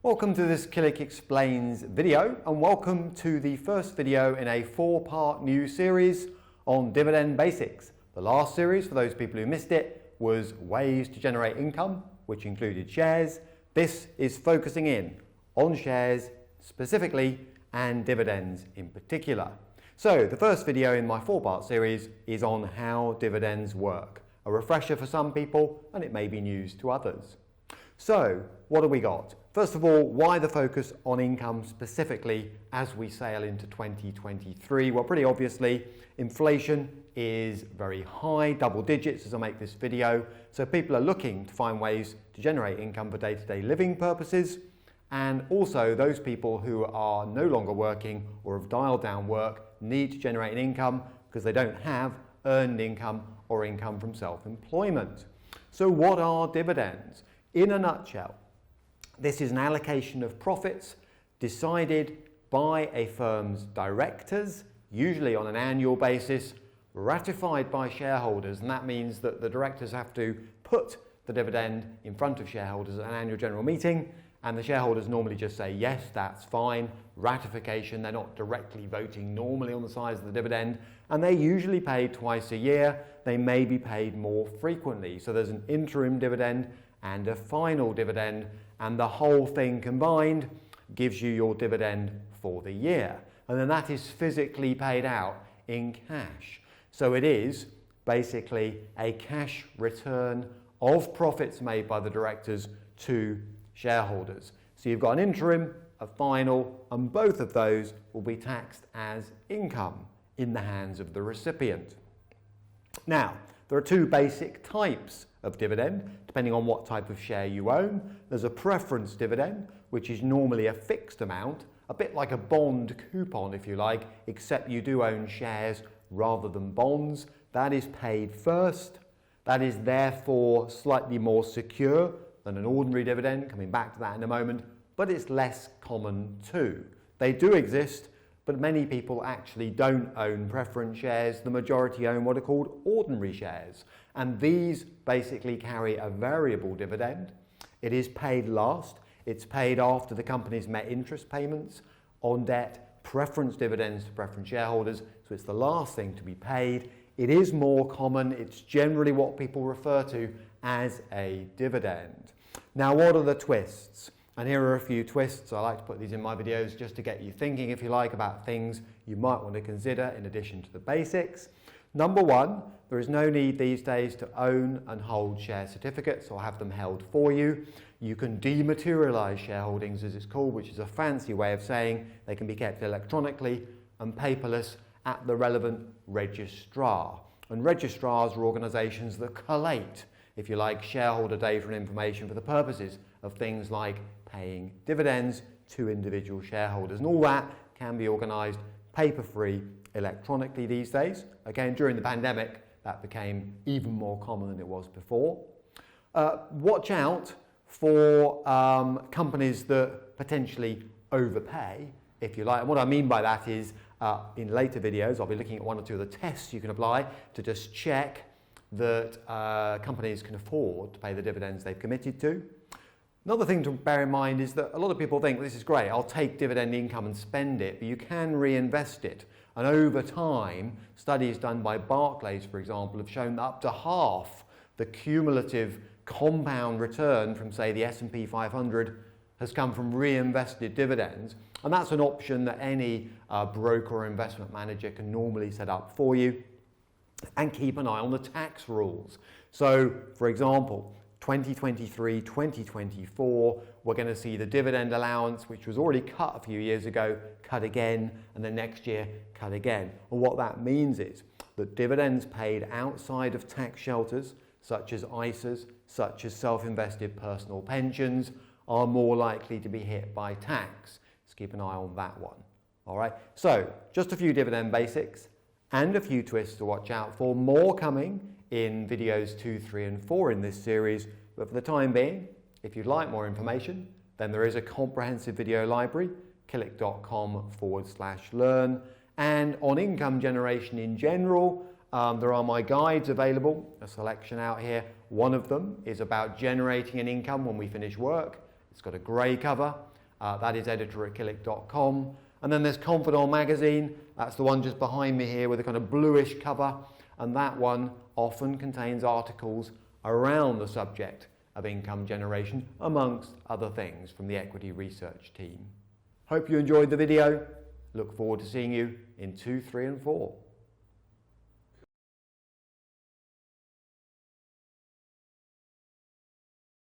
Welcome to this Killick Explains video, and welcome to the first video in a 4-part new series on dividend basics. The last series, for those people who missed it, was ways to generate income, which included shares. This is focusing in on shares specifically and dividends in particular. So the first video in my 4-part series is on how dividends work. A refresher for some people, and it may be news to others. So what have we got? First of all, why the focus on income specifically as we sail into 2023? Well, pretty obviously, inflation is very high, double digits as I make this video. So people are looking to find ways to generate income for day-to-day living purposes. And also those people who are no longer working or have dialed down work need to generate an income because they don't have earned income or income from self-employment. So what are dividends? In a nutshell, this is an allocation of profits decided by a firm's directors, usually on an annual basis, ratified by shareholders, and that means that the directors have to put the dividend in front of shareholders at an annual general meeting, and the shareholders normally just say, yes, that's fine, ratification. They're not directly voting normally on the size of the dividend, and they're usually paid twice a year. They may be paid more frequently. So there's an interim dividend and a final dividend, and the whole thing combined gives you your dividend for the year. And then that is physically paid out in cash. So it is basically a cash return of profits made by the directors to shareholders. So you've got an interim, a final, and both of those will be taxed as income in the hands of the recipient. Now, there are two basic types of dividend, depending on what type of share you own. There's a preference dividend, which is normally a fixed amount, a bit like a bond coupon, if you like, except you do own shares rather than bonds. That is paid first. That is therefore slightly more secure than an ordinary dividend, coming back to that in a moment, but it's less common too. They do exist, but many people actually don't own preference shares. The majority own what are called ordinary shares. And these basically carry a variable dividend. It is paid last. It's paid after the company's met interest payments on debt, preference dividends to preference shareholders. So it's the last thing to be paid. It is more common. It's generally what people refer to as a dividend. Now, what are the twists? And here are a few twists. I like to put these in my videos just to get you thinking, if you like, about things you might want to consider in addition to the basics. Number one, there is no need these days to own and hold share certificates or have them held for you. You can dematerialize shareholdings, as it's called, which is a fancy way of saying they can be kept electronically and paperless at the relevant registrar. And registrars are organisations that collate, if you like, shareholder data and information for the purposes of things like paying dividends to individual shareholders. And all that can be organised paper-free electronically these days. Again, during the pandemic, that became even more common than it was before. Watch out for companies that potentially overpay, if you like. And what I mean by that is, in later videos, I'll be looking at one or two of the tests you can apply to just check that companies can afford to pay the dividends they've committed to. Another thing to bear in mind is that a lot of people think, well, this is great, I'll take dividend income and spend it, but you can reinvest it. And over time, studies done by Barclays, for example, have shown that up to half the cumulative compound return from, say, the S&P 500 has come from reinvested dividends. And that's an option that any broker or investment manager can normally set up for you. And keep an eye on the tax rules. So, for example, 2023, 2024, we're going to see the dividend allowance, which was already cut a few years ago, cut again, and then next year, cut again. And what that means is that dividends paid outside of tax shelters, such as ISAs, such as self-invested personal pensions, are more likely to be hit by tax. So keep an eye on that one. All right, so just a few dividend basics and a few twists to watch out for. More coming in videos 2, 3 and 4 in this series, but for the time being, if you'd like more information, then there is a comprehensive video library, killick.com/learn, and on income generation in general, there are my guides available, a selection out here. One of them is about generating an income when we finish work. It's got a grey cover. That is editor@Killick.com. And then there's Confidant magazine. That's the one just behind me here with a kind of bluish cover. And that one often contains articles around the subject of income generation, amongst other things from the equity research team. Hope you enjoyed the video. Look forward to seeing you in 2, 3 and 4.